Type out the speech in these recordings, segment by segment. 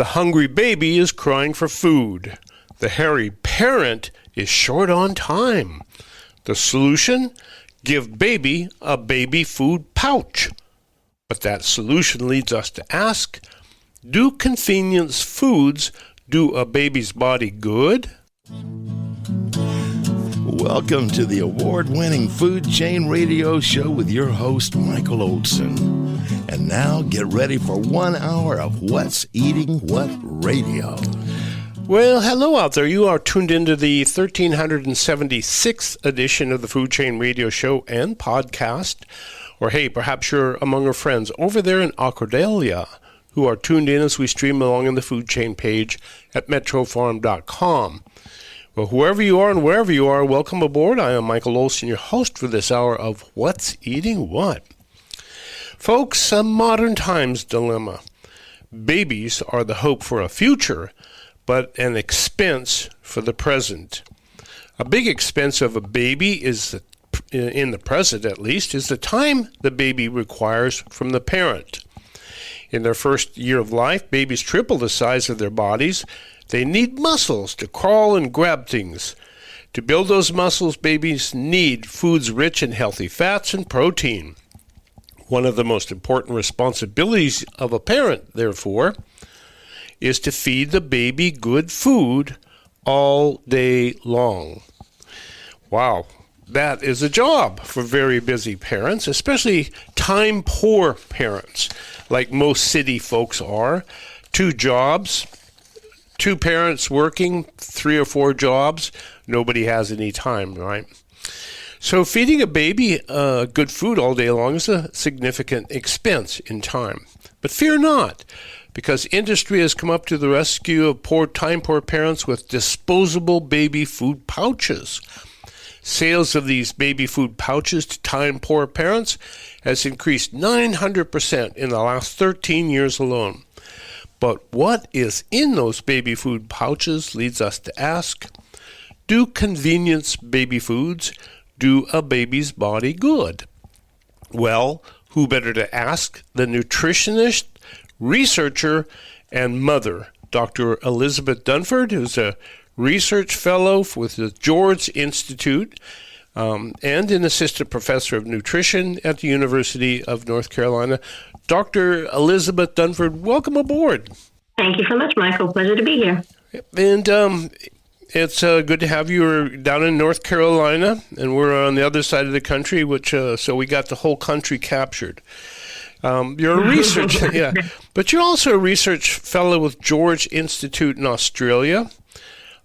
The hungry baby is crying for food. The harried parent is short on time. The solution? Give baby a baby food pouch. But that solution leads us to ask, do convenience foods do a baby's body good? Welcome to the award-winning Food Chain Radio Show with your host, Michael Olson. And now get ready for 1 hour of What's Eating What Radio. Well, hello out there. You are tuned into the 1376th edition of the Food Chain Radio Show and podcast. Or hey, perhaps you're among our friends over there in Arkadellia who are tuned in as we stream along on the Food Chain page at metrofarm.com. Well, whoever you are and wherever you are, welcome aboard. I am Michael Olson, your host for this hour of What's Eating What? Folks, a modern times dilemma. Babies are the hope for a future, but an expense for the present. A big expense of a baby is, in the present at least, is the time the baby requires from the parent. In their first year of life, babies triple the size of their bodies. They need muscles to crawl and grab things. To build those muscles, babies need foods rich in healthy fats and protein. One of the most important responsibilities of a parent, therefore, is to feed the baby good food all day long. Wow, that is a job for very busy parents, especially time-poor parents, like most city folks are. 2 jobs. 2 parents working, 3 or 4 jobs, nobody has any time, right? So feeding a baby good food all day long is a significant expense in time. But fear not, because industry has come up to the rescue of time-poor parents with disposable baby food pouches. Sales of these baby food pouches to time-poor parents has increased 900% in the last 13 years alone. But what is in those baby food pouches leads us to ask, do convenience baby foods do a baby's body good? Well, who better to ask than nutritionist, researcher, and mother, Dr. Elizabeth Dunford, who's a research fellow with the George Institute and an assistant professor of nutrition at the University of North Carolina. Dr. Elizabeth Dunford, welcome aboard. Thank you so much, Michael. Pleasure to be here. And it's good to have you. We're down in North Carolina, and we're on the other side of the country, which so we got the whole country captured. You're a researcher, yeah, but you're also a research fellow with George Institute in Australia,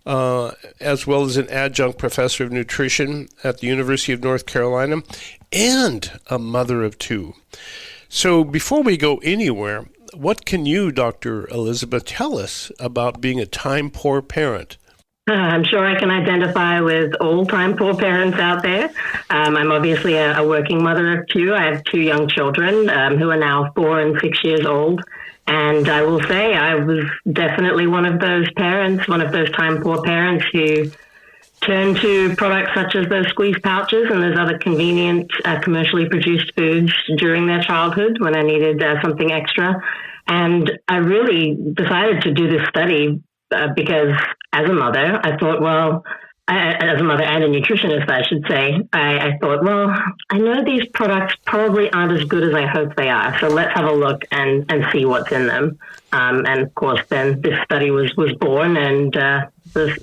as well as an adjunct professor of nutrition at the University of North Carolina, and a mother of 2. So before we go anywhere, what can you, Dr. Elizabeth, tell us about being a time-poor parent? I'm sure I can identify with all time-poor parents out there. I'm obviously a working mother of 2. I have 2 young children who are now 4 and 6 years old. And I will say I was definitely one of those parents, one of those time-poor parents who turned to products such as those squeeze pouches and those other convenient commercially produced foods during their childhood when I needed something extra. And I really decided to do this study because as a mother, I thought, well, as a mother and a nutritionist, I should say, I thought, well, I know these products probably aren't as good as I hope they are. So let's have a look and see what's in them. And of course, then this study was born, and the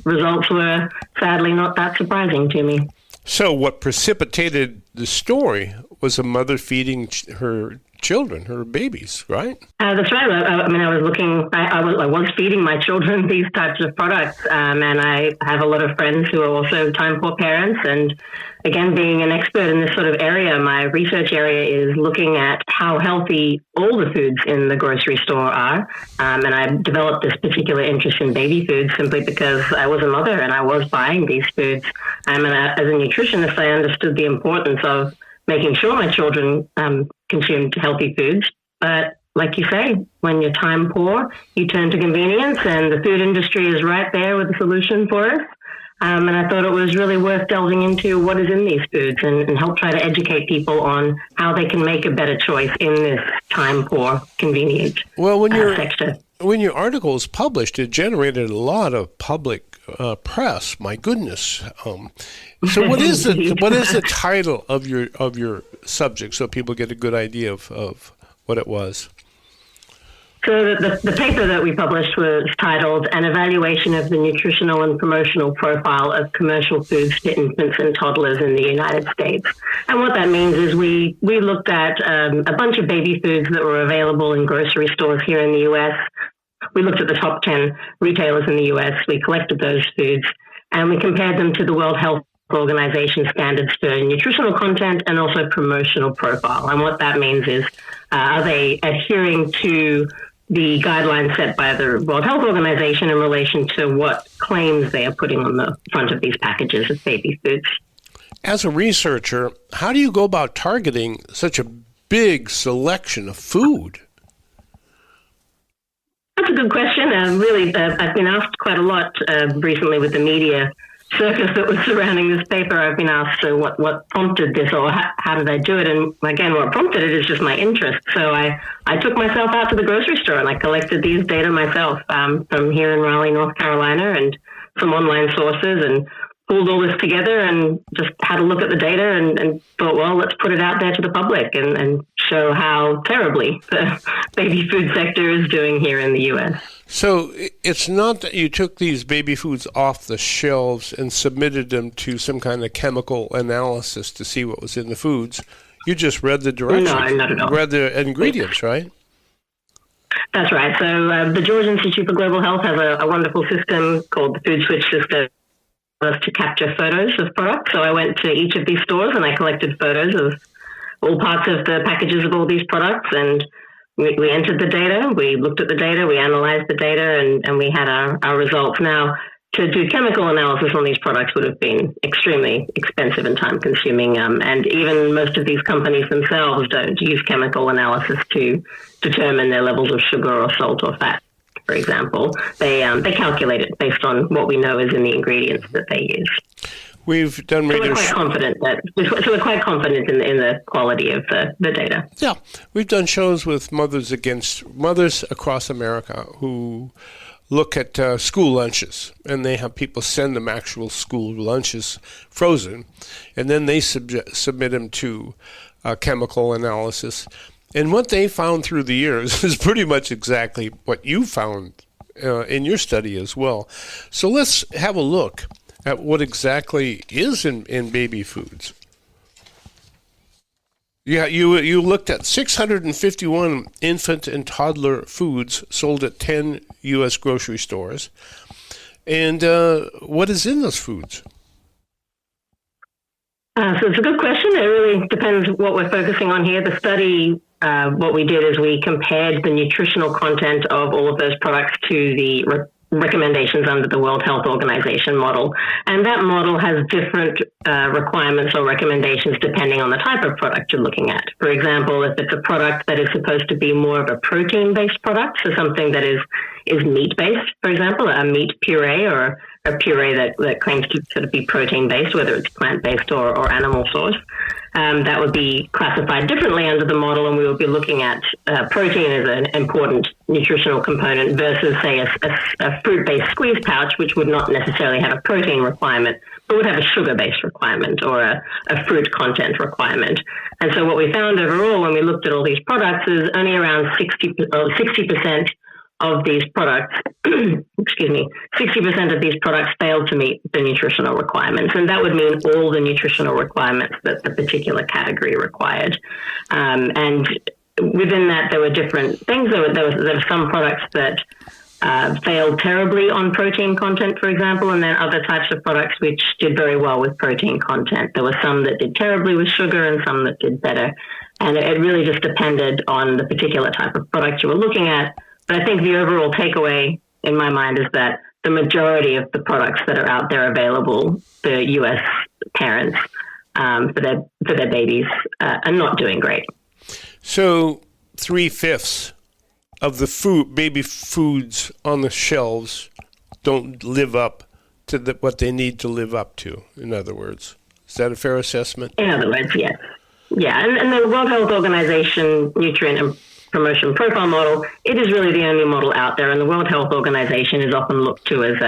results were sadly not that surprising to me. So what precipitated the story was a mother feeding her children, her babies, right? That's right. I was feeding my children these types of products, and I have a lot of friends who are also time-poor parents. And again, being an expert in this sort of area, my research area is looking at how healthy all the foods in the grocery store are. And I developed this particular interest in baby foods simply because I was a mother and I was buying these foods. And as a nutritionist, I understood the importance of making sure my children consumed healthy foods. But like you say, when you're time poor, you turn to convenience, and the food industry is right there with a solution for us. And I thought it was really worth delving into what is in these foods and help try to educate people on how they can make a better choice in this time poor, convenient sector. when your article was published, it generated a lot of public press. My goodness. So what is the title of your subject, so people get a good idea of what it was? So the paper that we published was titled "An Evaluation of the Nutritional and Promotional Profile of Commercial Foods to Infants and Toddlers in the United States." And what that means is we looked at a bunch of baby foods that were available in grocery stores here in the U.S. We looked at the top 10 retailers in the U.S. We collected those foods and we compared them to the World Health Organization standards for nutritional content and also promotional profile. And what that means is, are they adhering to the guidelines set by the World Health Organization in relation to what claims they are putting on the front of these packages of baby foods? As a researcher, how do you go about targeting such a big selection of food? That's a good question. I've been asked quite a lot recently with the media circus that was surrounding this paper. I've been asked, so what prompted this, or how did I do it? And again, what prompted it is just my interest. So I took myself out to the grocery store and I collected these data myself from here in Raleigh, North Carolina, and some online sources, and pulled all this together and just had a look at the data and thought, well, let's put it out there to the public and show how terribly the baby food sector is doing here in the U.S. So it's not that you took these baby foods off the shelves and submitted them to some kind of chemical analysis to see what was in the foods. You just read the directions. No, not at all. Read the ingredients, right? That's right. So the Georgia Institute for Global Health has a wonderful system called the Food Switch system to capture photos of products. So I went to each of these stores and I collected photos of all parts of the packages of all these products, and we entered the data, we looked at the data, we analyzed the data, and we had our results. Now, to do chemical analysis on these products would have been extremely expensive and time consuming, and even most of these companies themselves don't use chemical analysis to determine their levels of sugar or salt or fat. For example, they calculate it based on what we know is in the ingredients that they use. We've done radio. So we're quite confident in the quality of the data. Yeah, we've done shows with mothers across America who look at school lunches, and they have people send them actual school lunches frozen, and then they submit them to chemical analysis. And what they found through the years is pretty much exactly what you found in your study as well. So let's have a look at what exactly is in baby foods. Yeah, you looked at 651 infant and toddler foods sold at 10 U.S. grocery stores. And what is in those foods? So it's a good question. It really depends what we're focusing on here. The study, what we did is we compared the nutritional content of all of those products to the recommendations under the World Health Organization model. And that model has different requirements or recommendations depending on the type of product you're looking at. For example, if it's a product that is supposed to be more of a protein-based product, so something that is meat-based, for example, a meat puree or a puree that claims to sort of be protein-based, whether it's plant-based or animal source, that would be classified differently under the model, and we would be looking at protein as an important nutritional component versus, say, a fruit-based squeeze pouch, which would not necessarily have a protein requirement, but would have a sugar-based requirement or a fruit content requirement. And so what we found overall when we looked at all these products is only around 60% of these products, 60% of these products failed to meet the nutritional requirements. And that would mean all the nutritional requirements that the particular category required. And within that, there were different things. There were some products that failed terribly on protein content, for example, and then other types of products which did very well with protein content. There were some that did terribly with sugar and some that did better. And it really just depended on the particular type of product you were looking at. But I think the overall takeaway in my mind is that the majority of the products that are out there available for U.S. parents for their babies are not doing great. So 3/5 of the baby foods on the shelves don't live up to what they need to live up to, in other words. Is that a fair assessment? In other words, yes. Yeah, and the World Health Organization nutrient and promotion profile model, it is really the only model out there, and the World Health Organization is often looked to as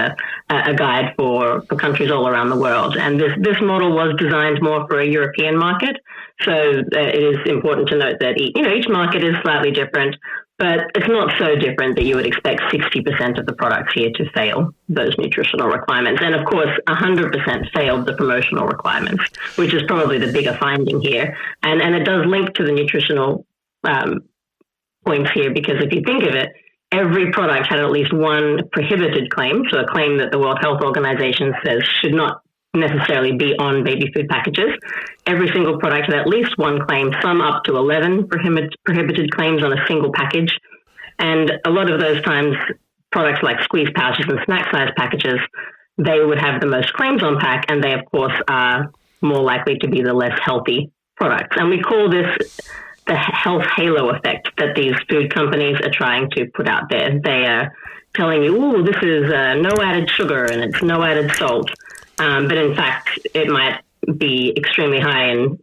a guide for countries all around the world. And this model was designed more for a European market, so it is important to note that each market is slightly different, but it's not so different that you would expect 60% of the products here to fail those nutritional requirements. And of course, 100% failed the promotional requirements, which is probably the bigger finding here. And it does link to the nutritional points here, because if you think of it, every product had at least one prohibited claim, so a claim that the World Health Organization says should not necessarily be on baby food packages. Every single product had at least one claim, some up to 11 prohibited claims on a single package. And a lot of those times, products like squeeze pouches and snack size packages, they would have the most claims on pack, and they, of course, are more likely to be the less healthy products. And we call this the health halo effect that these food companies are trying to put out there. They are telling you, "Ooh, this is no added sugar and it's no added salt." But in fact, it might be extremely high in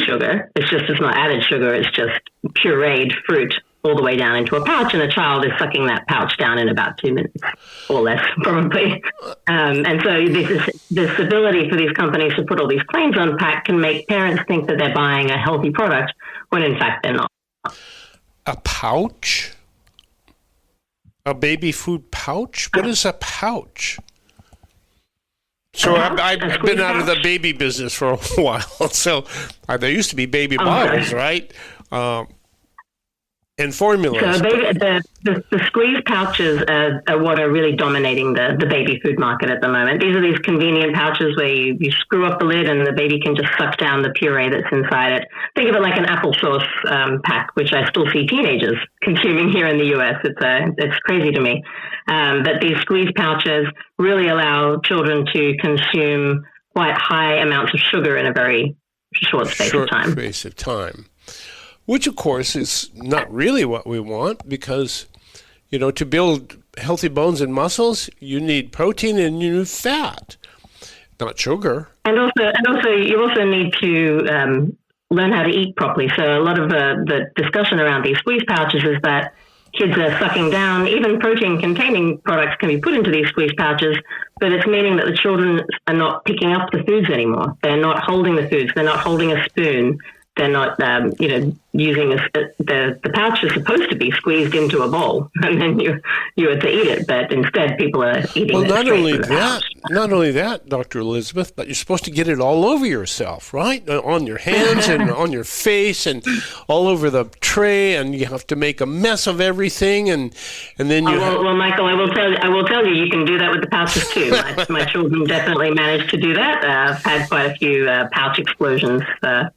sugar. It's not added sugar. It's just pureed fruit all the way down into a pouch, and a child is sucking that pouch down in about 2 minutes or less, probably. And so this ability for these companies to put all these claims on pack can make parents think that they're buying a healthy product when in fact they're not. A pouch? A baby food pouch? What is a pouch? So I've been out of the baby business for a while. So there used to be baby bottles, right? And formulas. So the squeeze pouches are what are really dominating the baby food market at the moment. These are these convenient pouches where you screw up the lid and the baby can just suck down the puree that's inside it. Think of it like an applesauce pack, which I still see teenagers consuming here in the US. It's crazy to me. But these squeeze pouches really allow children to consume quite high amounts of sugar in a very short space of time. Which, of course, is not really what we want, because, to build healthy bones and muscles, you need protein and you need fat, not sugar. And also, you also need to learn how to eat properly. So a lot of the discussion around these squeeze pouches is that kids are sucking down. Even protein-containing products can be put into these squeeze pouches, but it's meaning that the children are not picking up the foods anymore. They're not holding the foods. They're not holding a spoon. They're not, using the pouch is supposed to be squeezed into a bowl, and then you are to eat it. But instead, people are eating it straight from the pouch. Not only that, Dr. Elizabeth, but you're supposed to get it all over yourself, right? On your hands and on your face and all over the tray, and you have to make a mess of everything, and then you. Well, Michael, I will tell you, you can do that with the pouches too. My children definitely managed to do that. I've had quite a few pouch explosions.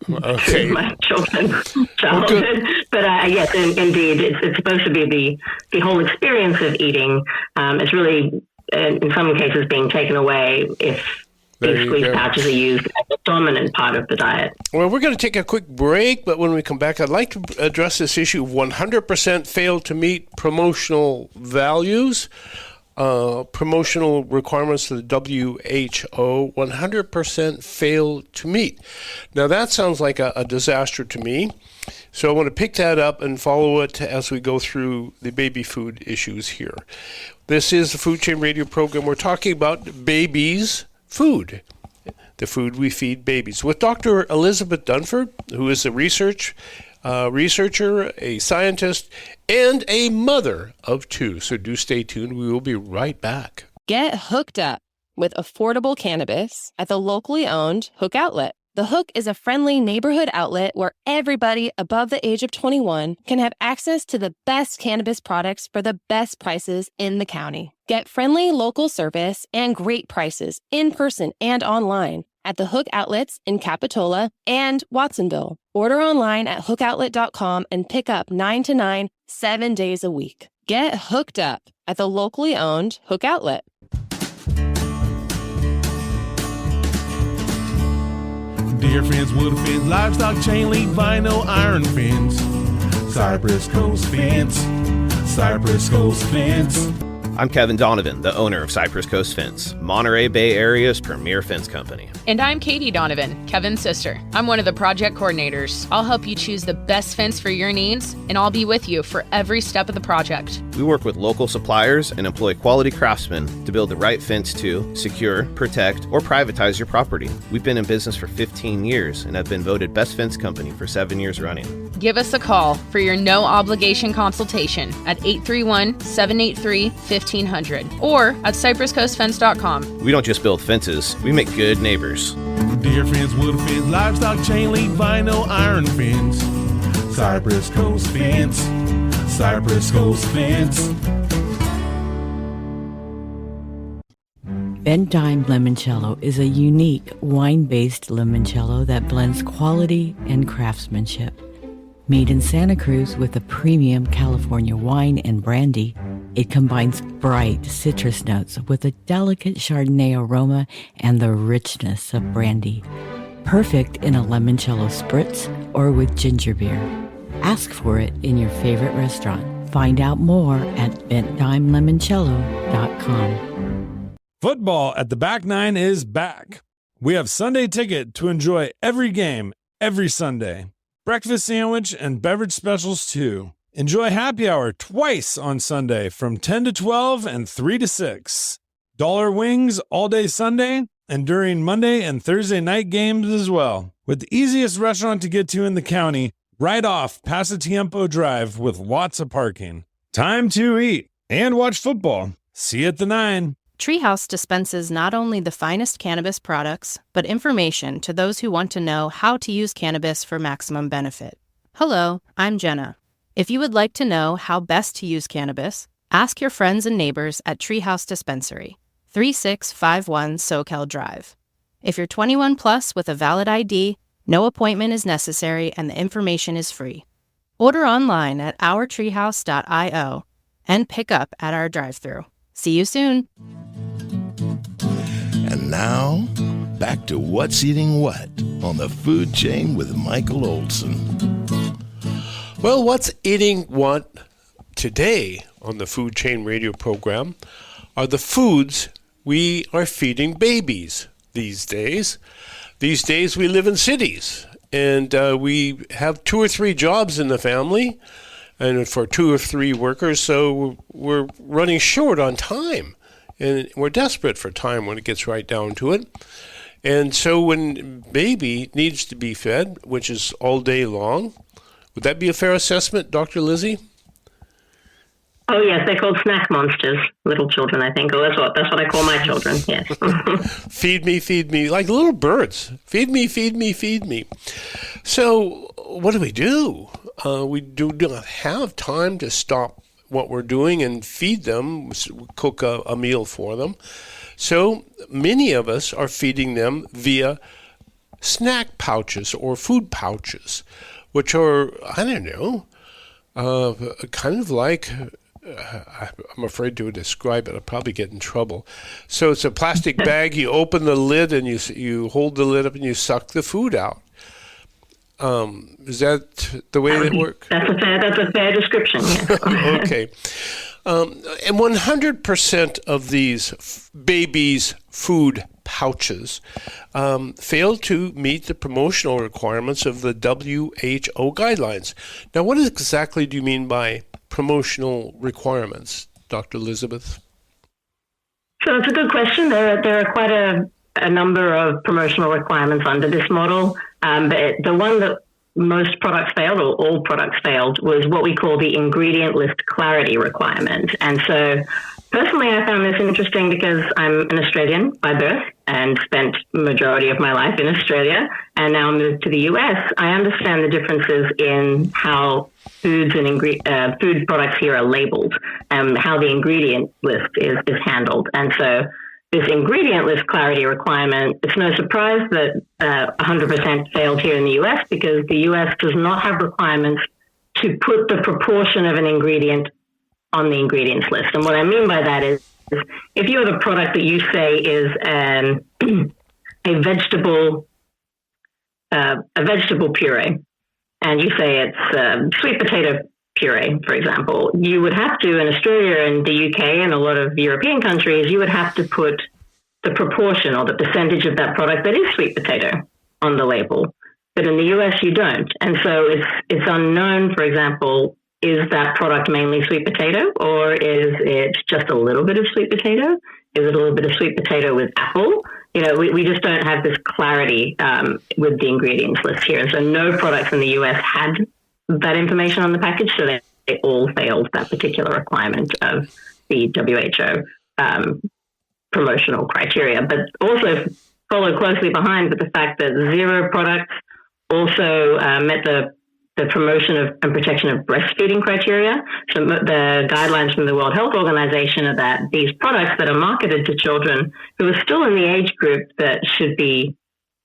Okay. My children's childhood, but yes, indeed, it's supposed to be the whole experience of eating. It's really, in some cases, being taken away if these squeeze pouches are used as a dominant part of the diet. Well, we're going to take a quick break, but when we come back, I'd like to address this issue of 100% failed to meet promotional values. Promotional requirements to the WHO, 100% fail to meet. Now that sounds like a disaster to me. So I want to pick that up and follow it as we go through the baby food issues here. This is the Food Chain Radio program. We're talking about babies' food, the food we feed babies, with Dr. Elizabeth Dunford, who is a researcher, a scientist, and a mother of two. So do stay tuned. We will be right back. Get hooked up with affordable cannabis at the locally owned Hook Outlet. The Hook is a friendly neighborhood outlet where everybody above the age of 21 can have access to the best cannabis products for the best prices in the county. Get friendly local service and great prices in person and online at the Hook Outlets in Capitola and Watsonville. Order online at hookoutlet.com and pick up 9 to 9, 7 days a week. Get hooked up at the locally owned Hook Outlet. Deer fins, wood fins, livestock chain link, vinyl, iron fins, Cypress Coast fence, Cypress Coast fence. I'm Kevin Donovan, the owner of Cypress Coast Fence, Monterey Bay Area's premier fence company. And I'm Katie Donovan, Kevin's sister. I'm one of the project coordinators. I'll help you choose the best fence for your needs, and I'll be with you for every step of the project. We work with local suppliers and employ quality craftsmen to build the right fence to secure, protect, or privatize your property. We've been in business for 15 years and have been voted Best Fence Company for 7 years running. Give us a call for your no-obligation consultation at 831-783-1500 or at cypresscoastfence.com. We don't just build fences, we make good neighbors. Deer fence, wood fence, livestock, chain link, vinyl, iron fence. Cypress Coast Fence. Cypress Coast Fence. Bent Dime Limoncello is a unique wine-based limoncello that blends quality and craftsmanship. Made in Santa Cruz with a premium California wine and brandy, it combines bright citrus notes with a delicate Chardonnay aroma and the richness of brandy. Perfect in a limoncello spritz or with ginger beer. Ask for it in your favorite restaurant. Find out more at bentdimelimoncello.com. Football at the Back Nine is back. We have Sunday ticket to enjoy every game, every Sunday. Breakfast sandwich and beverage specials too. Enjoy happy hour twice on Sunday from 10 to 12 and 3 to 6. Dollar wings all day Sunday and during Monday and Thursday night games as well. With the easiest restaurant to get to in the county, right off Pasatiempo Drive with lots of parking. Time to eat and watch football. See you at the 9. Treehouse dispenses not only the finest cannabis products, but information to those who want to know how to use cannabis for maximum benefit. Hello, I'm Jenna. If you would like to know how best to use cannabis, ask your friends and neighbors at Treehouse Dispensary, 3651 Soquel Drive. If you're 21 plus with a valid ID, no appointment is necessary and the information is free. Order online at ourtreehouse.io and pick up at our drive-thru. See you soon. And now, back to What's Eating What on the food chain with Michael Olson. Well, what's eating what today on the Food Chain Radio program are the foods we are feeding babies these days. These days we live in cities, and we have 2 or 3 jobs in the family, and for 2 or 3 workers, so we're running short on time, and we're desperate for time when it gets right down to it. And so when baby needs to be fed, which is all day long, would that be a fair assessment, Dr. Lizzie? Oh, yes, they're called snack monsters, little children, I think. Oh, that's what I call my children, yes. Feed me, like little birds. Feed me, feed me, feed me. So what do? We do not have time to stop what we're doing and feed them, cook a meal for them. So many of us are feeding them via snack pouches or food pouches, which are, I don't know, kind of like, I'm afraid to describe it, I'll probably get in trouble. So it's a plastic bag, you open the lid and you hold the lid up and you suck the food out. Is that the way they work? That's a fair description, yes. Okay. And 100% of these babies' food pouches fail to meet the promotional requirements of the WHO guidelines. Now, what exactly do you mean by promotional requirements, Dr. Elizabeth? So it's a good question. There are quite a number of promotional requirements under this model. But the one that most products failed, or all products failed, was what we call the ingredient list clarity requirement. And so personally, I found this interesting because I'm an Australian by birth and spent the majority of my life in Australia, and now moved to the US. I understand the differences in how foods and food products here are labeled and how the ingredient list is handled. And so this ingredient list clarity requirement, it's no surprise that 100% failed here in the US, because the US does not have requirements to put the proportion of an ingredient on the ingredients list. And what I mean by that is if you have a product that you say is a vegetable puree, and you say it's sweet potato puree, for example, you would have to, in Australia and the UK and a lot of European countries, you would have to put the proportion or the percentage of that product that is sweet potato on the label. But in the US, you don't. And so it's unknown, for example, is that product mainly sweet potato, or is it just a little bit of sweet potato? Is it a little bit of sweet potato with apple? You know, we just don't have this clarity with the ingredients list here. And so no products in the US had that information on the package, so they all failed that particular requirement of the WHO promotional criteria. But also followed closely behind with the fact that 0 products also met the promotion of and protection of breastfeeding criteria. So the guidelines from the World Health Organization are that these products that are marketed to children who are still in the age group that should be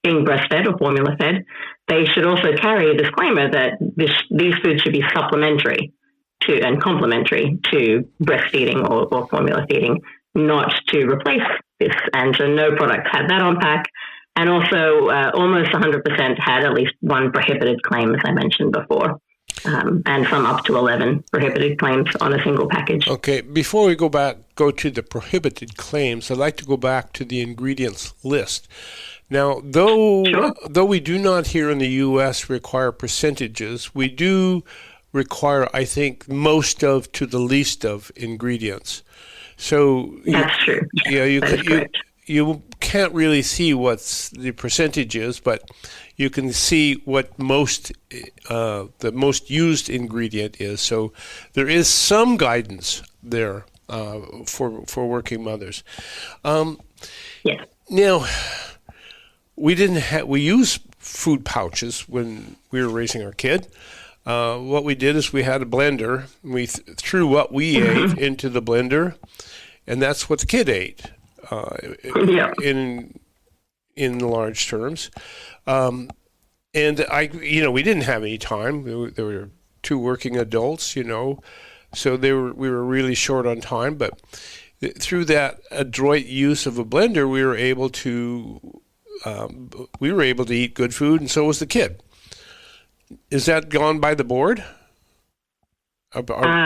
being breastfed or formula fed, they should also carry a disclaimer that these foods should be supplementary to and complementary to breastfeeding or formula feeding, not to replace this. And so no products had that on pack. And also almost 100% had at least one prohibited claim, as I mentioned before, and some up to 11 prohibited claims on a single package. Okay, before we go to the prohibited claims, I'd like to go back to the ingredients list. Now, though we do not here in the U.S. require percentages, we do require, I think, most of to the least of ingredients. So that's true. Yeah, you can't really see what the percentage is, but you can see what the most used ingredient is. So there is some guidance there for working mothers. Yeah. Now, we use food pouches when we were raising our kid. What we did is we had a blender. We threw what we ate into the blender, and that's what the kid ate. In large terms, and we didn't have any time. There were 2 working adults, so we were really short on time. But through that adroit use of a blender, we were able to eat good food, and so was the kid. Is that gone by the board? I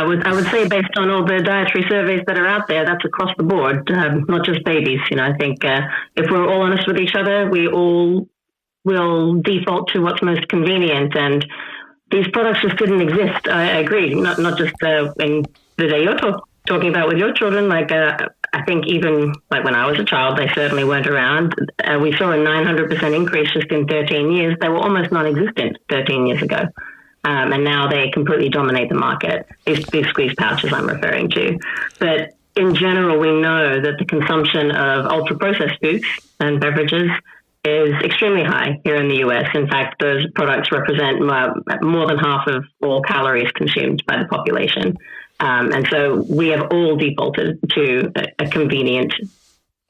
would say based on all the dietary surveys that are out there, that's across the board, not just babies. I think if we're all honest with each other, we all will default to what's most convenient. And these products just didn't exist. I agree. Not just in the day you're talking about with your children. Like I think even like when I was a child, they certainly weren't around. We saw a 900% increase just in 13 years. They were almost non-existent 13 years ago. And now they completely dominate the market, these squeeze pouches I'm referring to. But in general, we know that the consumption of ultra-processed foods and beverages is extremely high here in the U.S. In fact, those products represent more than half of all calories consumed by the population. And so we have all defaulted to a convenient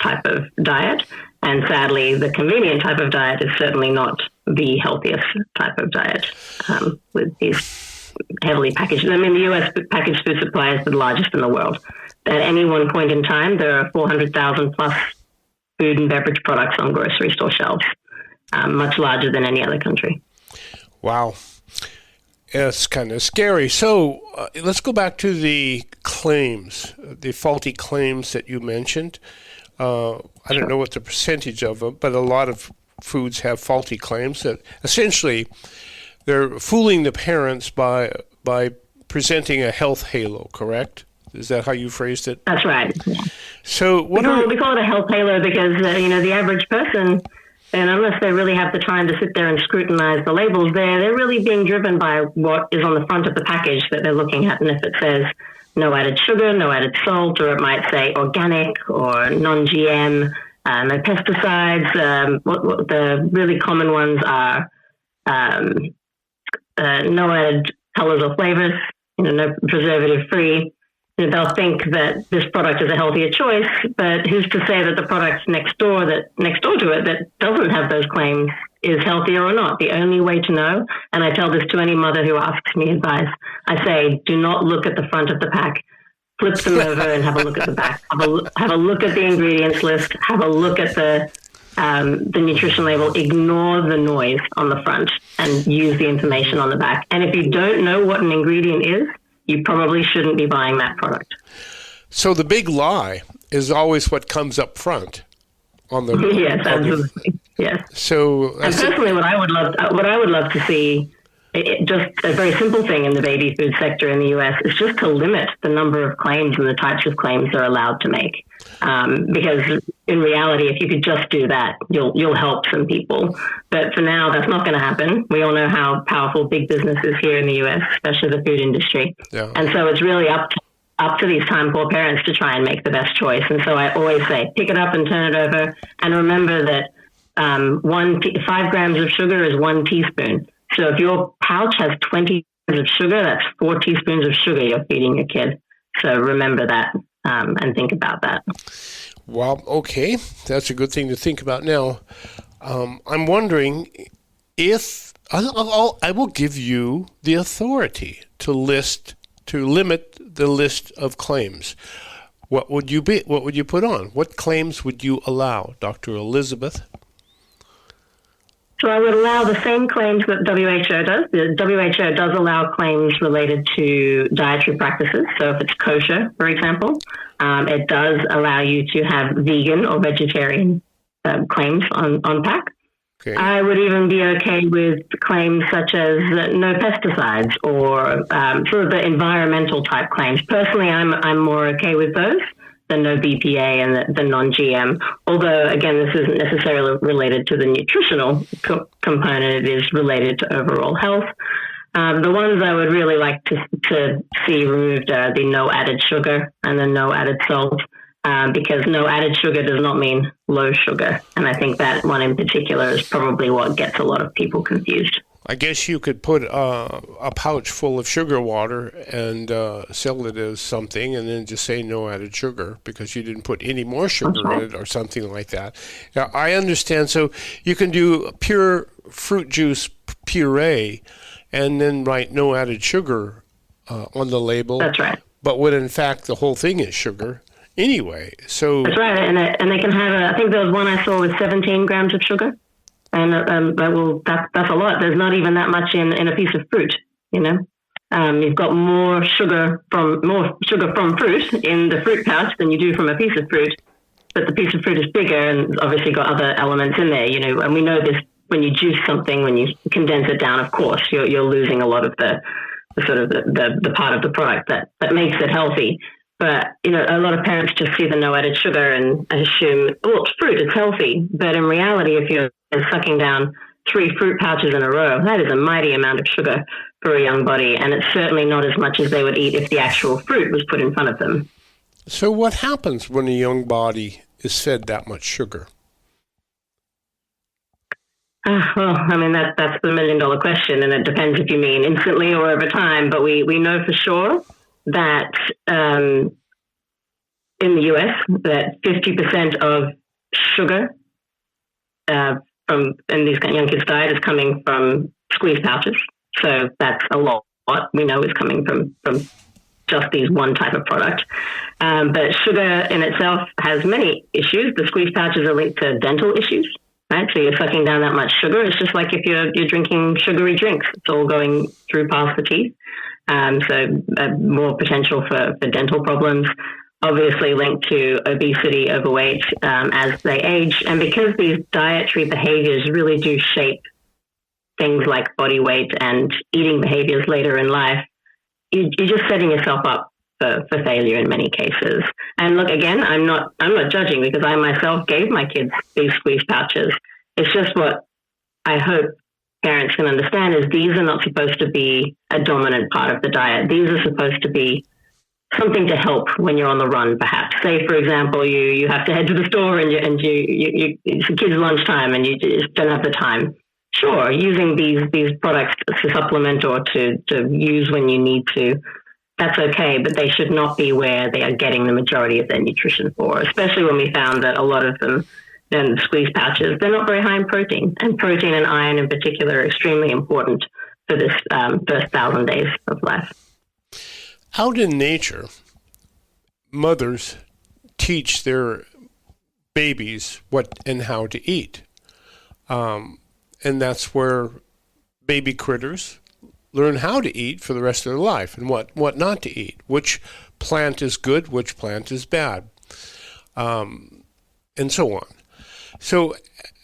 type of diet. And sadly, the convenient type of diet is certainly not the healthiest type of diet with these heavily packaged. I mean, the U.S. packaged food supply is the largest in the world. At any one point in time, there are 400,000 plus food and beverage products on grocery store shelves, much larger than any other country. Wow. It's kind of scary. So let's go back to the claims, the faulty claims that you mentioned. I don't know what the percentage of them, but a lot of foods have faulty claims that essentially they're fooling the parents by presenting a health halo, correct? Is that how you phrased it? That's right. Yeah. So we call it a health halo because, the average person, and unless they really have the time to sit there and scrutinize the labels, they're really being driven by what is on the front of the package that they're looking at. And if it says no added sugar, no added salt, or it might say organic or non-GM, no pesticides. What the really common ones are no added colors or flavors, no preservative-free. They'll think that this product is a healthier choice, but who's to say that the product next door to it that doesn't have those claims is healthier or not? The only way to know, and I tell this to any mother who asks me advice, I say, do not look at the front of the pack. Flip them over and have a look at the back. Have a look at the ingredients list. Have a look at the nutrition label. Ignore the noise on the front and use the information on the back. And if you don't know what an ingredient is, you probably shouldn't be buying that product. So the big lie is always what comes up front on the yes, absolutely. Yes. So, and personally, what I would love to see, just a very simple thing in the baby food sector in the U.S. is just to limit the number of claims and the types of claims they're allowed to make. Because in reality, if you could just do that, you'll help some people. But for now, that's not going to happen. We all know how powerful big business is here in the U.S., especially the food industry. Yeah. And so it's really up to these time-poor parents to try and make the best choice. And so I always say, pick it up and turn it over, and remember that 5 grams of sugar is 1 teaspoon. So if your pouch has 20 grams of sugar, that's 4 teaspoons of sugar you're feeding your kid. So remember that and think about that. Well, okay, that's a good thing to think about now. I'm wondering if I will give you the authority to limit the list of claims. What would you put on? What claims would you allow, Dr. Elizabeth? So I would allow the same claims that WHO does. The WHO does allow claims related to dietary practices. So if it's kosher, for example, it does allow you to have vegan or vegetarian claims on pack. Okay. I would even be okay with claims such as no pesticides or sort of the environmental type claims. Personally, I'm more okay with those than no BPA and the non-GM. Although, again, this isn't necessarily related to the nutritional component. It is related to overall health. The ones I would really like to see removed are the no added sugar and the no added salt, because no added sugar does not mean low sugar. And I think that one in particular is probably what gets a lot of people confused. I guess you could put a pouch full of sugar water and sell it as something and then just say no added sugar because you didn't put any more sugar in it or something like that. Now, I understand. So you can do pure fruit juice puree and then write no added sugar on the label. That's right. But when in fact the whole thing is sugar anyway. So that's right. And they can have, I think there was one I saw with 17 grams of sugar. And that's a lot. There's not even that much in a piece of fruit, you know. You've got more sugar from fruit in the fruit pouch than you do from a piece of fruit, but the piece of fruit is bigger and obviously got other elements in there, you know. And we know this when you juice something, when you condense it down, of course, you're losing a lot of the sort of the part of the product that makes it healthy. But, you know, a lot of parents just see the no added sugar and assume, oh, it's fruit, it's healthy. But in reality, if you're sucking down 3 fruit pouches in a row, that is a mighty amount of sugar for a young body. And it's certainly not as much as they would eat if the actual fruit was put in front of them. So what happens when a young body is fed that much sugar? Well, I mean, that's the $1 million question. And it depends if you mean instantly or over time. But we know for sure that in the US, that 50% of sugar from in these young kids' diet is coming from squeeze pouches. So that's a lot we know is coming from just these one type of product. But sugar in itself has many issues. The squeeze pouches are linked to dental issues. Right, so you're sucking down that much sugar. It's just like if you're drinking sugary drinks. It's all going through past the teeth. So more potential for dental problems. Obviously linked to obesity, overweight as they age. And because these dietary behaviors really do shape things like body weight and eating behaviors later in life, you're just setting yourself up for failure in many cases. And look, again, I'm not judging because I myself gave my kids these squeeze pouches. It's just what I hope parents can understand is these are not supposed to be a dominant part of the diet. These are supposed to be something to help when you're on the run, perhaps. Say, for example, you have to head to the store and it's the kids' lunchtime and you just don't have the time. Sure, using these products to supplement or to use when you need to, that's okay, but they should not be where they are getting the majority of their nutrition for, especially when we found that a lot of them, then the squeeze pouches, they're not very high in protein. And protein and iron in particular are extremely important for this first 1,000 days of life. Out in nature, mothers teach their babies what and how to eat. And that's where baby critters learn how to eat for the rest of their life and what not to eat, which plant is good, which plant is bad, and so on. So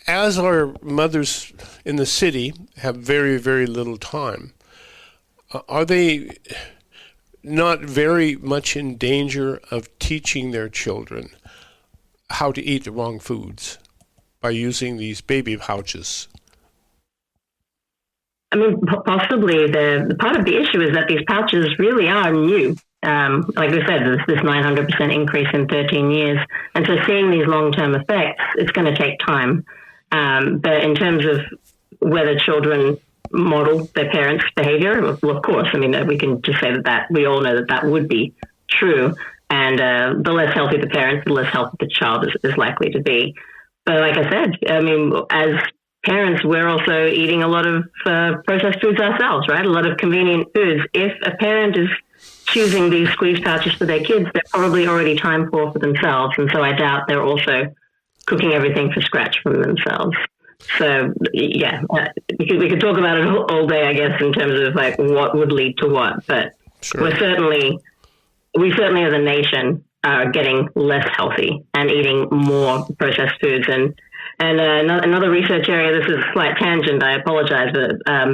as our mothers in the city have very, very little time, are they not very much in danger of teaching their children how to eat the wrong foods by using these baby pouches? I mean, possibly. The part of the issue is that these pouches really are new. Like we said, this 900% increase in 13 years. And so seeing these long-term effects, it's going to take time. But in terms of whether children model their parents' behavior, well, of course. I mean, we can just say that we all know that would be true. And the less healthy the parents, the less healthy the child is likely to be. But like I said, I mean, as parents, we're also eating a lot of processed foods ourselves, right? A lot of convenient foods. If a parent is choosing these squeeze pouches for their kids, they're probably already time poor for themselves. And so I doubt they're also cooking everything from scratch for themselves. So, yeah, we could talk about it all day, I guess, in terms of like what would lead to what. But Sure. we certainly as a nation are getting less healthy and eating more processed foods. And another research area, this is a slight tangent, I apologize, but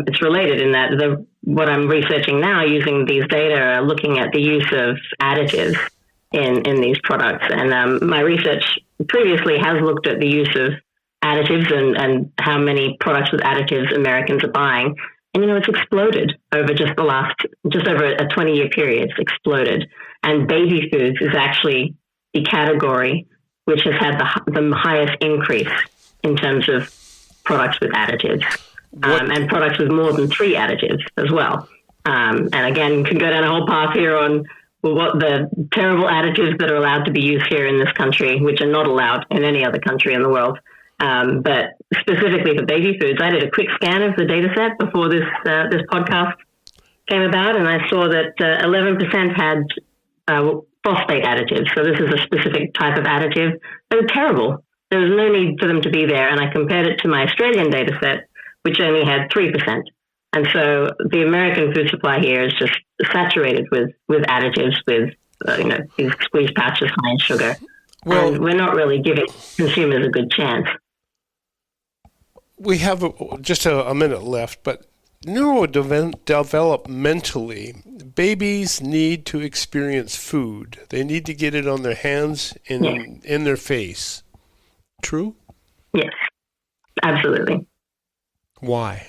it's related in that what I'm researching now using these data are looking at the use of additives in these products. And my research previously has looked at the use of additives and how many products with additives Americans are buying. And, it's exploded over just over a 20-year period. It's exploded. And baby foods is actually the category which has had the highest increase in terms of products with additives and products with more than 3 additives as well. And again, can go down a whole path here on what the terrible additives that are allowed to be used here in this country, which are not allowed in any other country in the world. But specifically for baby foods, I did a quick scan of the data set before this podcast came about, and I saw that 11% had phosphate additives. So this is a specific type of additive. They're terrible. There was no need for them to be there. And I compared it to my Australian data set, which only had 3%. And so the American food supply here is just saturated with additives, with these squeeze pouches high in sugar. Well, and we're not really giving consumers a good chance. We have just a minute left, but neurodevelopmentally, babies need to experience food. They need to get it on their hands and in their face. True? Yes, absolutely. Why?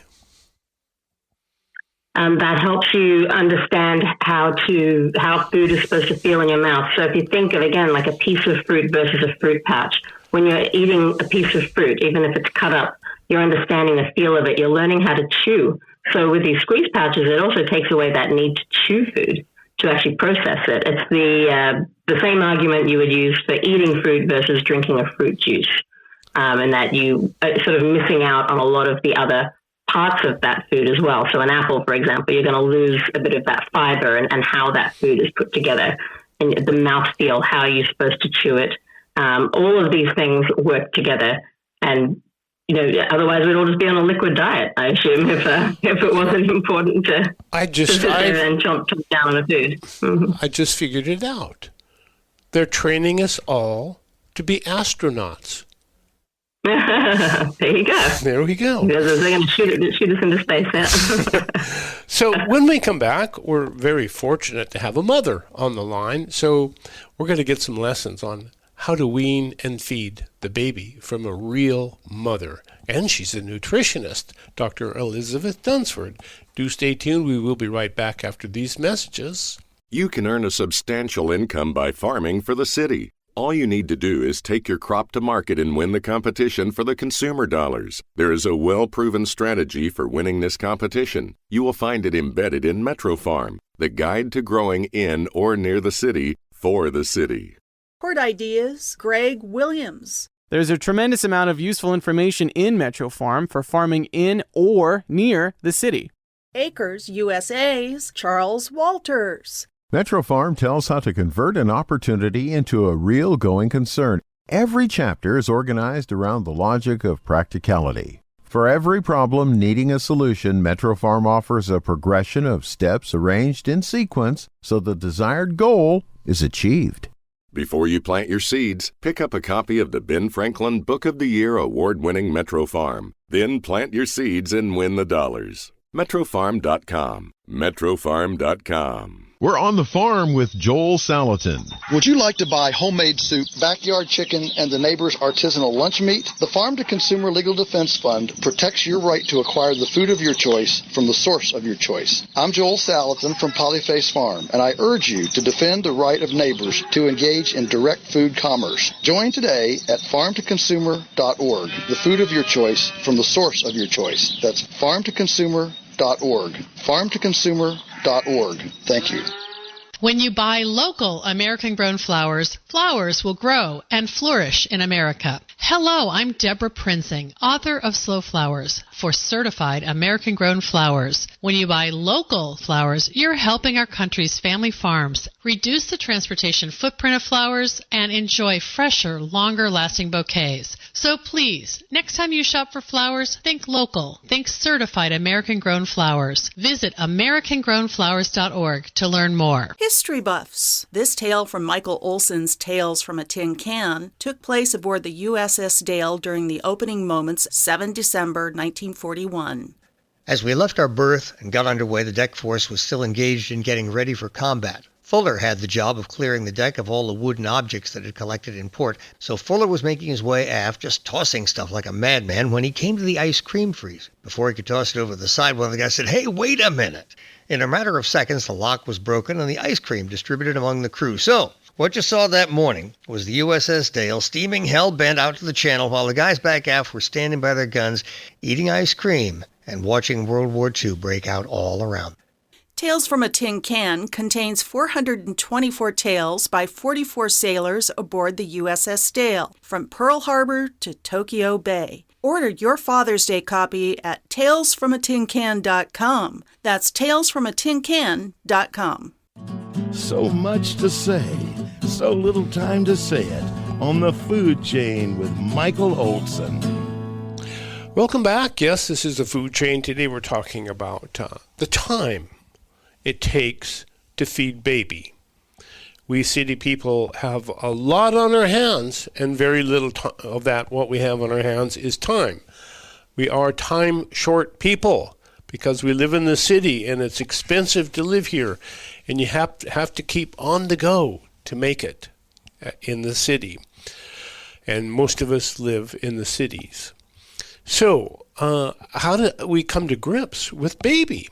That helps you understand how food is supposed to feel in your mouth. So if you think of, again, like a piece of fruit versus a fruit pouch, when you're eating a piece of fruit, even if it's cut up, you're understanding the feel of it. You're learning how to chew. So with these squeeze pouches, it also takes away that need to chew food, to actually process it. It's the same argument you would use for eating fruit versus drinking a fruit juice, and that you are sort of missing out on a lot of the other parts of that food as well. So an apple, for example, you're going to lose a bit of that fiber and how that food is put together, and the mouthfeel, how you're supposed to chew it. All of these things work together, and otherwise we'd all just be on a liquid diet, I assume, if it wasn't important to sit there and chomp down on a food. Mm-hmm. I just figured it out. They're training us all to be astronauts. There you go. There we go. They're going to shoot us into space. Yeah. So when we come back, we're very fortunate to have a mother on the line. So we're going to get some lessons on how to wean and feed the baby from a real mother. And she's a nutritionist, Dr. Elizabeth Dunford. Do stay tuned. We will be right back after these messages. You can earn a substantial income by farming for the city. All you need to do is take your crop to market and win the competition for the consumer dollars. There is a well-proven strategy for winning this competition. You will find it embedded in Metro Farm, the guide to growing in or near the city for the city. Port Ideas, Greg Williams. There's a tremendous amount of useful information in Metro Farm for farming in or near the city. Acres USA's Charles Walters. Metro Farm tells how to convert an opportunity into a real going concern. Every chapter is organized around the logic of practicality. For every problem needing a solution, Metro Farm offers a progression of steps arranged in sequence so the desired goal is achieved. Before you plant your seeds, pick up a copy of the Ben Franklin Book of the Year award-winning Metro Farm. Then plant your seeds and win the dollars. MetroFarm.com. MetroFarm.com. We're on the farm with Joel Salatin. Would you like to buy homemade soup, backyard chicken, and the neighbor's artisanal lunch meat? The Farm to Consumer Legal Defense Fund protects your right to acquire the food of your choice from the source of your choice. I'm Joel Salatin from Polyface Farm, and I urge you to defend the right of neighbors to engage in direct food commerce. Join today at farmtoconsumer.org, the food of your choice from the source of your choice. That's farmtoconsumer.org. Farmtoconsumer.org. Thank you. When you buy local American-grown flowers, flowers will grow and flourish in America. Hello, I'm Deborah Prinzing, author of Slow Flowers for certified American-grown flowers. When you buy local flowers, you're helping our country's family farms reduce the transportation footprint of flowers and enjoy fresher, longer-lasting bouquets. So please, next time you shop for flowers, think local. Think certified American-grown flowers. Visit AmericanGrownFlowers.org to learn more. History buffs. This tale from Michael Olson's Tales from a Tin Can took place aboard the USS Dale during the opening moments 7 December 1941. As we left our berth and got underway, the deck force was still engaged in getting ready for combat. Fuller had the job of clearing the deck of all the wooden objects that had collected in port, so Fuller was making his way aft, just tossing stuff like a madman, when he came to the ice cream freezer. Before he could toss it over the side, one of the guys said, "Hey, wait a minute!" In a matter of seconds, the lock was broken and the ice cream distributed among the crew. So, what you saw that morning was the USS Dale steaming hell-bent out to the channel while the guys back aft were standing by their guns, eating ice cream and watching World War II break out all around. Tales from a Tin Can contains 424 tales by 44 sailors aboard the USS Dale, from Pearl Harbor to Tokyo Bay. Order your Father's Day copy at talesfromatincan.com. That's talesfromatincan.com. So much to say, so little time to say it on the food chain with Michael Olson. Welcome back. Yes, this is the food chain. Today we're talking about the time it takes to feed baby. We city people have a lot on our hands, and very little of that, what we have on our hands, is time. We are time-short people because we live in the city, and it's expensive to live here, and you have to keep on the go to make it in the city. And most of us live in the cities. So, how do we come to grips with baby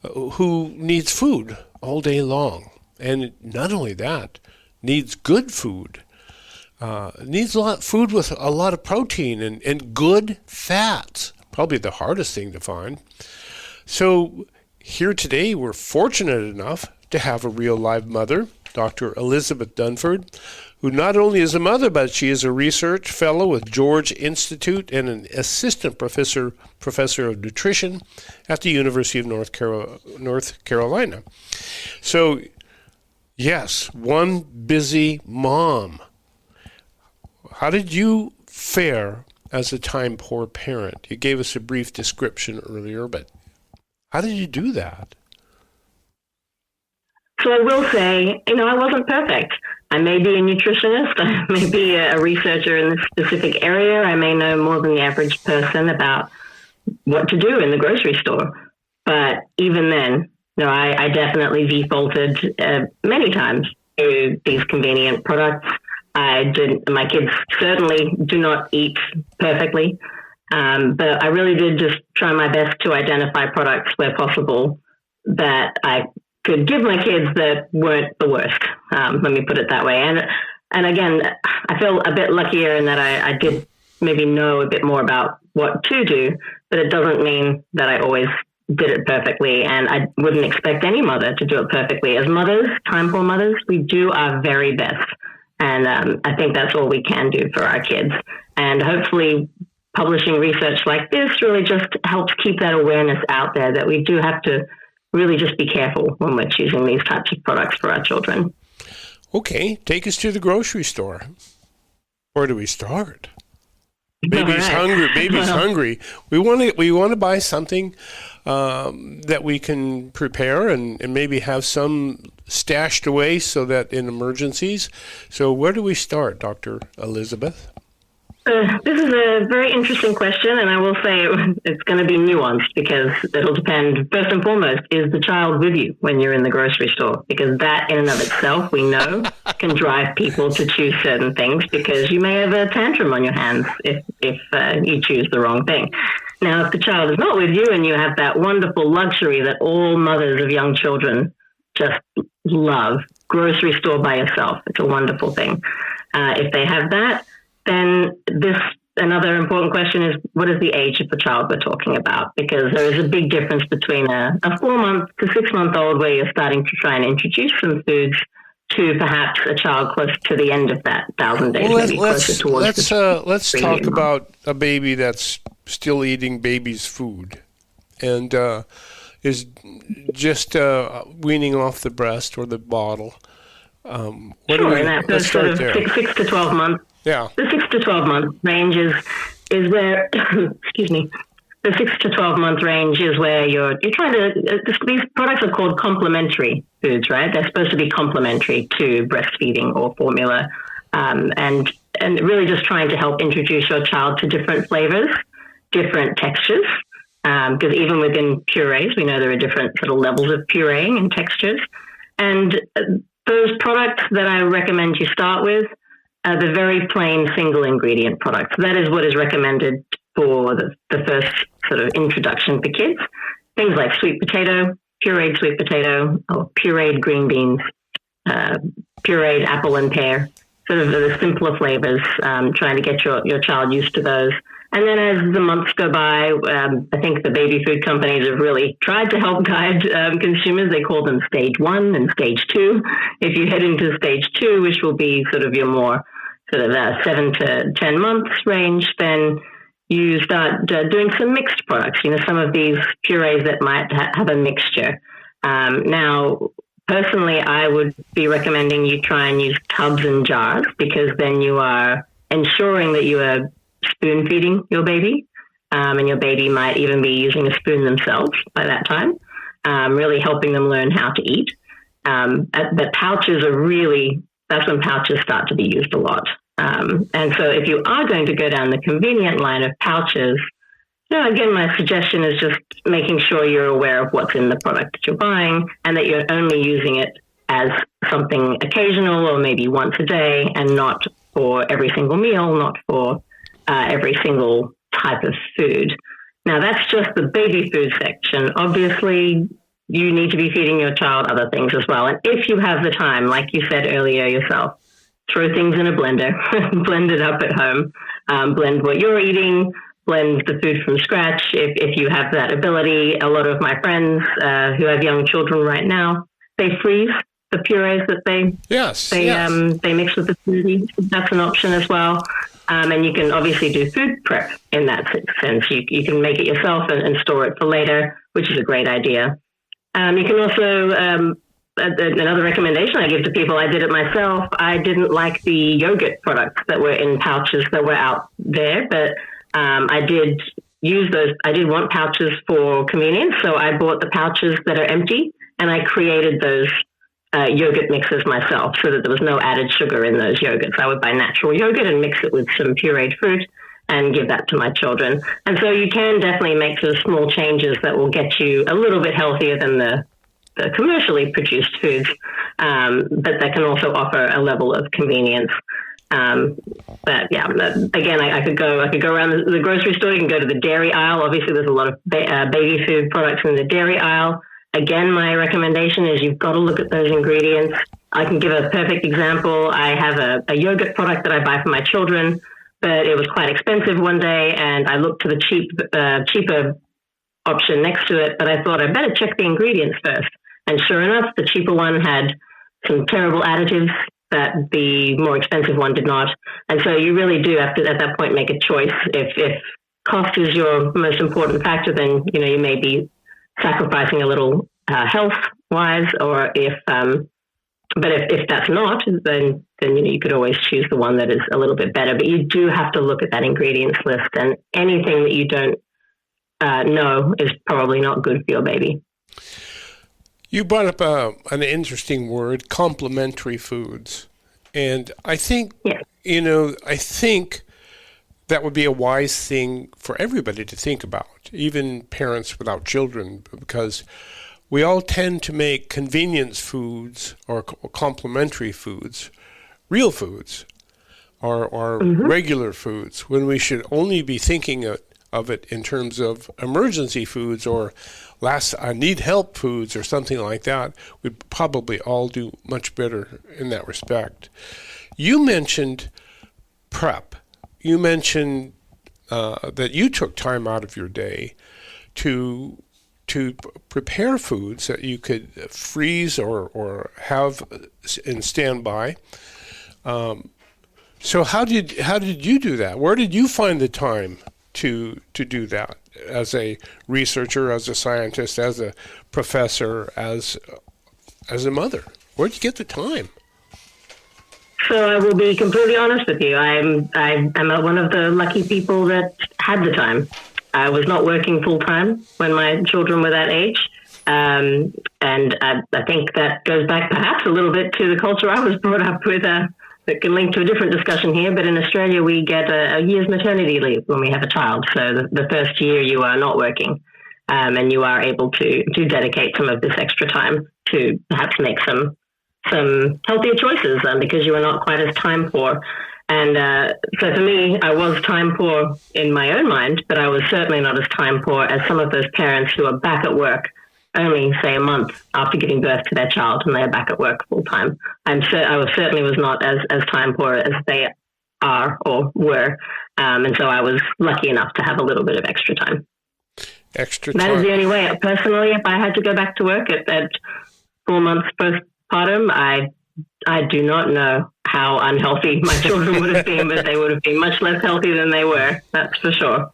who needs food all day long? And not only that, needs good food. Needs food with a lot of protein and good fats. Probably the hardest thing to find. So here today, we're fortunate enough to have a real live mother, Dr. Elizabeth Dunford, who not only is a mother, but she is a research fellow with George Institute and an assistant professor of nutrition at the University of North Carolina. So, yes, one busy mom. How did you fare as a time-poor parent? You gave us a brief description earlier, but how did you do that? So I will say, I wasn't perfect. I may be a nutritionist. I may be a researcher in this specific area. I may know more than the average person about what to do in the grocery store. But even then, I definitely defaulted many times to these convenient products. My kids certainly do not eat perfectly, but I really did just try my best to identify products where possible that I could give my kids that weren't the worst. Let me put it that way. And again, I feel a bit luckier in that I did maybe know a bit more about what to do, but it doesn't mean that I always did it perfectly. And I wouldn't expect any mother to do it perfectly. As mothers, time-poor mothers, we do our very best. And I think that's all we can do for our kids. And hopefully publishing research like this really just helps keep that awareness out there that we do have to really just be careful when we're choosing these types of products for our children. Okay, take us to the grocery store. Where do we start? Baby's hungry. Baby's hungry. We want to buy something that we can prepare and maybe have some stashed away so that in emergencies. So where do we start, Dr. Elizabeth? This is a very interesting question, and I will say it's going to be nuanced because it'll depend, first and foremost, is the child with you when you're in the grocery store? Because that in and of itself, we know, can drive people to choose certain things because you may have a tantrum on your hands if you choose the wrong thing. Now, if the child is not with you and you have that wonderful luxury that all mothers of young children just love, grocery store by yourself, it's a wonderful thing. If they have that, then another important question is, what is the age of the child we're talking about? Because there is a big difference between a 4-month to 6-month-old where you're starting to try and introduce some foods to perhaps a child close to the end of that 1,000 days. Well, let's talk about a baby that's still eating baby's food and is just weaning off the breast or the bottle. Let's start there. 6 to 12 months. Yeah. The 6 to 12 month range is where, excuse me, the 6 to 12 month range is where you're trying to, these products are called complementary foods, right? They're supposed to be complementary to breastfeeding or formula. And really just trying to help introduce your child to different flavors, different textures. Because even within purees, we know there are different sort of levels of pureeing and textures. And those products that I recommend you start with are the very plain single ingredient products. That is what is recommended for the first sort of introduction for kids. Things like sweet potato, pureed sweet potato, or pureed green beans, pureed apple and pear, sort of the simpler flavors, trying to get your child used to those. And then as the months go by, I think the baby food companies have really tried to help guide consumers. They call them stage 1 and stage 2. If you head into stage 2, which will be sort of your more sort of 7 to 10 months range, then you start doing some mixed products. You know, some of these purees that might have a mixture. Now, personally, I would be recommending you try and use tubs and jars because then you are ensuring that you are spoon feeding your baby, and your baby might even be using a spoon themselves by that time, really helping them learn how to eat. But pouches are really, that's when pouches start to be used a lot. And so if you are going to go down the convenient line of pouches, again, my suggestion is just making sure you're aware of what's in the product that you're buying and that you're only using it as something occasional or maybe once a day and not for every single meal, not for every single type of food. Now, that's just the baby food section. Obviously, you need to be feeding your child other things as well. And if you have the time, like you said earlier yourself, throw things in a blender, blend it up at home, blend what you're eating, blend the food from scratch. If you have that ability, a lot of my friends who have young children right now, they freeze the purees that they mix with the smoothie. That's an option as well. And you can obviously do food prep in that sense. You can make it yourself and store it for later, which is a great idea. You can also, another recommendation I give to people, I did it myself. I didn't like the yogurt products that were in pouches that were out there, but I did use those. I did want pouches for convenience, so I bought the pouches that are empty, and I created those yogurt mixes myself so that there was no added sugar in those yogurts. I would buy natural yogurt and mix it with some pureed fruit and give that to my children. And so you can definitely make sort of small changes that will get you a little bit healthier than the commercially produced foods, but that can also offer a level of convenience. But yeah, again, I could go around the grocery store. You can go to the dairy aisle. Obviously, there's a lot of baby food products in the dairy aisle. Again, my recommendation is you've got to look at those ingredients. I can give a perfect example. I have a yogurt product that I buy for my children, but it was quite expensive one day, and I looked to the cheaper option next to it, but I thought I'd better check the ingredients first. And sure enough, the cheaper one had some terrible additives that the more expensive one did not. And so you really do have to, at that point, make a choice. If cost is your most important factor, then you may be sacrificing a little health-wise, or if that's not, then then you could always choose the one that is a little bit better. But you do have to look at that ingredients list, and anything that you don't know is probably not good for your baby. You brought up an interesting word, complementary foods. And I think, I think that would be a wise thing for everybody to think about, even parents without children, because we all tend to make convenience foods or complementary foods real foods or regular foods, when we should only be thinking of it in terms of emergency foods or need help foods or something like that. We'd probably all do much better in that respect. You mentioned prep. You mentioned that you took time out of your day to prepare foods that you could freeze or have in standby. So how did you do that? Where did you find the time to do that as a researcher, as a scientist, as a professor, as a mother? Where did you get the time? So I will be completely honest with you. I'm one of the lucky people that had the time. I was not working full time when my children were that age. And I think that goes back perhaps a little bit to the culture I was brought up with, that can link to a different discussion here. But in Australia, we get a year's maternity leave when we have a child. So the first year you are not working, and you are able to dedicate some of this extra time to perhaps make some healthier choices, because you are not quite as time poor. And so for me, I was time poor in my own mind, but I was certainly not as time poor as some of those parents who are back at work only, say, a month after giving birth to their child, and they're back at work full time. I certainly was not as time poor as they are or were. And so I was lucky enough to have a little bit of extra time. Extra time. That is the only way. Personally, if I had to go back to work at 4 months postpartum, I do not know how unhealthy my children would have been, but they would have been much less healthy than they were. That's for sure.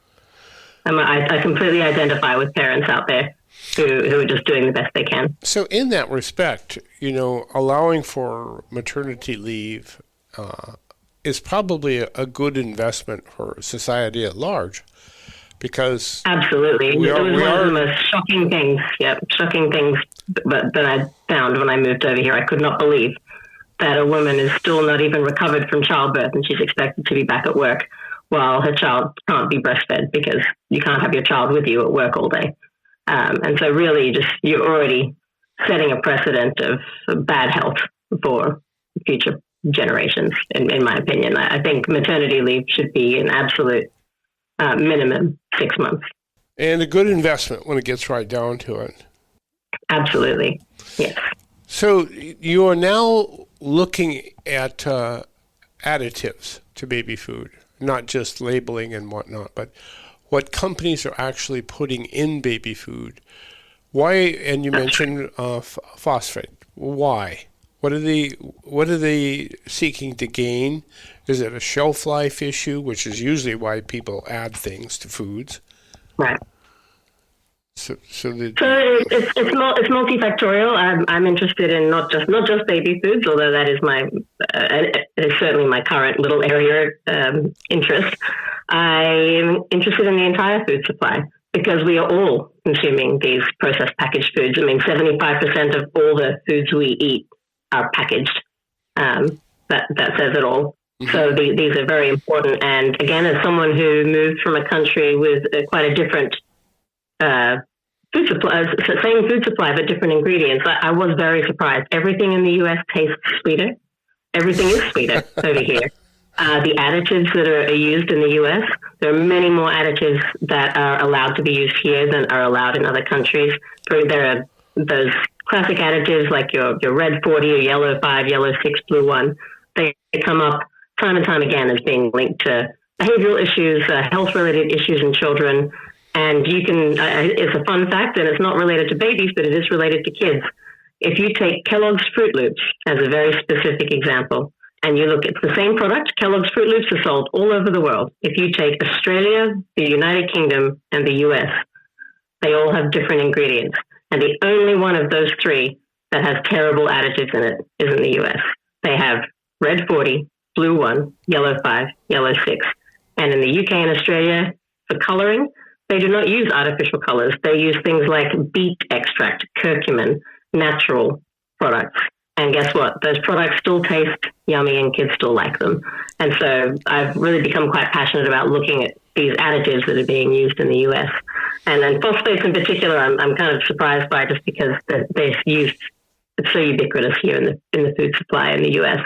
I completely identify with parents out there who are just doing the best they can. So in that respect, allowing for maternity leave is probably a good investment for society at large, because absolutely, it was one of the most shocking things. Shocking things. But that I found when I moved over here, I could not believe that a woman is still not even recovered from childbirth, and she's expected to be back at work while her child can't be breastfed, because you can't have your child with you at work all day. And so really you're already setting a precedent of bad health for future generations, in my opinion. I think maternity leave should be an absolute minimum 6 months. And a good investment when it gets right down to it. Absolutely, yes. So you are now looking at additives to baby food, not just labeling and whatnot, but what companies are actually putting in baby food. Why? And you mentioned phosphate. Why? What are they seeking to gain? Is it a shelf life issue, which is usually why people add things to foods? Right. So it's multifactorial. I'm interested in not just baby foods, although that is it is certainly my current little area interest. I'm interested in the entire food supply, because we are all consuming these processed packaged foods. I mean, 75% of all the foods we eat are packaged. That says it all. Mm-hmm. So these are very important. And again, as someone who moved from a country with quite a different food supply, same food supply but different ingredients, I was very surprised. Everything in the U.S. tastes sweeter. Everything is sweeter over here. The additives that are used in the U.S., there are many more additives that are allowed to be used here than are allowed in other countries. There are those classic additives like your red 40 or yellow 5, yellow 6, blue 1. They come up time and time again as being linked to behavioral issues, health-related issues in children. And you can, it's a fun fact, and it's not related to babies, but it is related to kids. If you take Kellogg's Fruit Loops as a very specific example, and you look at the same product, Kellogg's Fruit Loops are sold all over the world. If you take Australia, the United Kingdom, and the US, they all have different ingredients. And the only one of those three that has terrible additives in it is in the US. They have red 40, blue 1, yellow 5, yellow 6. And in the UK and Australia, for colouring, they do not use artificial colours. They use things like beet extract, curcumin, natural products. And guess what? Those products still taste yummy and kids still like them. And so I've really become quite passionate about looking at these additives that are being used in the US. And then phosphates in particular, I'm kind of surprised by, just because they're used, it's so ubiquitous here in the food supply in the US.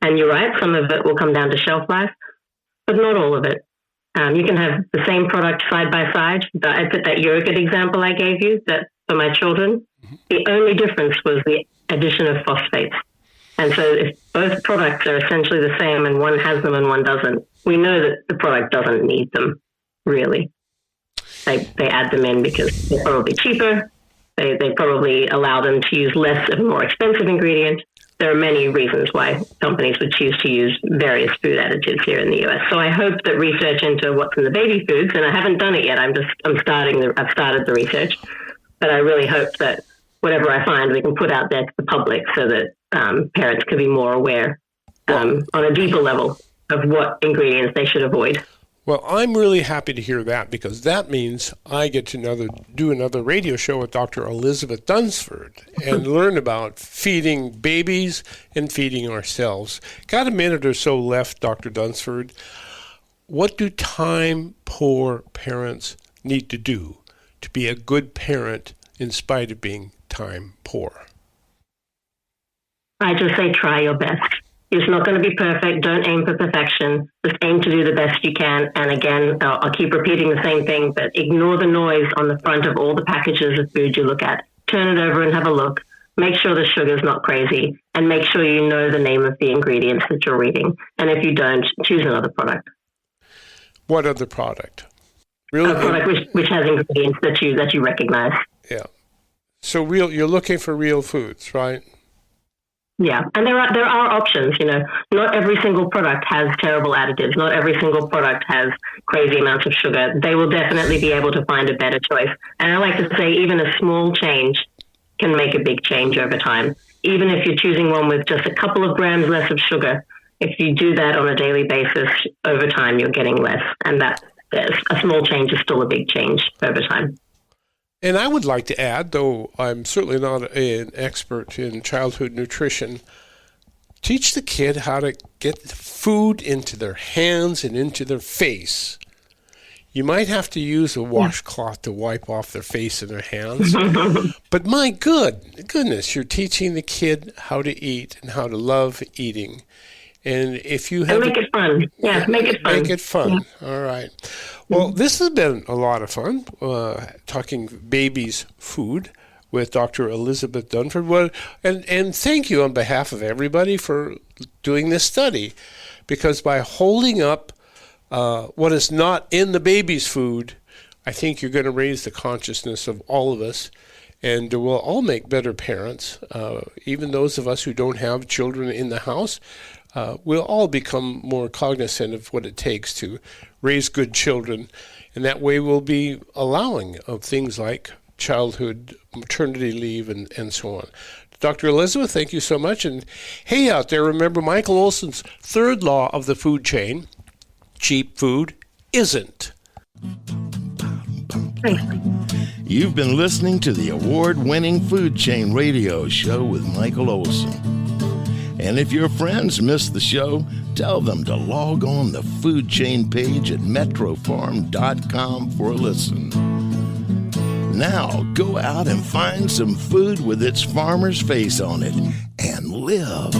And you're right, some of it will come down to shelf life, but not all of it. You can have the same product side by side. I put that yogurt example I gave you that for my children. The only difference was the addition of phosphates. And so if both products are essentially the same and one has them and one doesn't, we know that the product doesn't need them, really. They add them in because they're probably cheaper. They probably allow them to use less of a more expensive ingredient. There are many reasons why companies would choose to use various food additives here in the US. So I hope that research into what's in the baby foods, and I haven't done it yet. I've started the research, but I really hope that whatever I find, we can put out there to the public so that parents can be more aware on a deeper level of what ingredients they should avoid. Well, I'm really happy to hear that, because that means I get to do another radio show with Dr. Elizabeth Dunford and learn about feeding babies and feeding ourselves. Got a minute or so left, Dr. Dunford. What do time-poor parents need to do to be a good parent in spite of being time-poor? I just say try your best. It's not going to be perfect. Don't aim for perfection. Just aim to do the best you can. And again, I'll keep repeating the same thing, but ignore the noise on the front of all the packages of food you look at. Turn it over and have a look. Make sure the sugar's not crazy, and make sure you know the name of the ingredients that you're reading. And if you don't, choose another product. What other product? A product which has ingredients that you recognize. Yeah. So you're looking for real foods, right? Yeah, and there are options. Not every single product has terrible additives. Not every single product has crazy amounts of sugar. They will definitely be able to find a better choice. And I like to say even a small change can make a big change over time. Even if you're choosing one with just a couple of grams less of sugar, if you do that on a daily basis, over time you're getting less. And that a small change is still a big change over time. And I would like to add, though I'm certainly not an expert in childhood nutrition, teach the kid how to get food into their hands and into their face. You might have to use a washcloth to wipe off their face and their hands. But my goodness, you're teaching the kid how to eat and how to love eating. And if you have... make it fun. Yeah, make it fun. Make it fun. Yeah. All right. Well, this has been a lot of fun, talking babies' food with Dr. Elizabeth Dunford. Well, and thank you on behalf of everybody for doing this study, because by holding up what is not in the baby's food, I think you're going to raise the consciousness of all of us, and we'll all make better parents, even those of us who don't have children in the house. We'll all become more cognizant of what it takes to raise good children, and that way we'll be allowing of things like childhood maternity leave and so on. Dr. Elizabeth, thank you so much. And hey, out there, remember Michael Olson's third law of the food chain: cheap food isn't. You've been listening to the award-winning Food Chain Radio Show with Michael Olson. And if your friends missed the show, tell them to log on the Food Chain page at metrofarm.com for a listen. Now, go out and find some food with its farmer's face on it and live.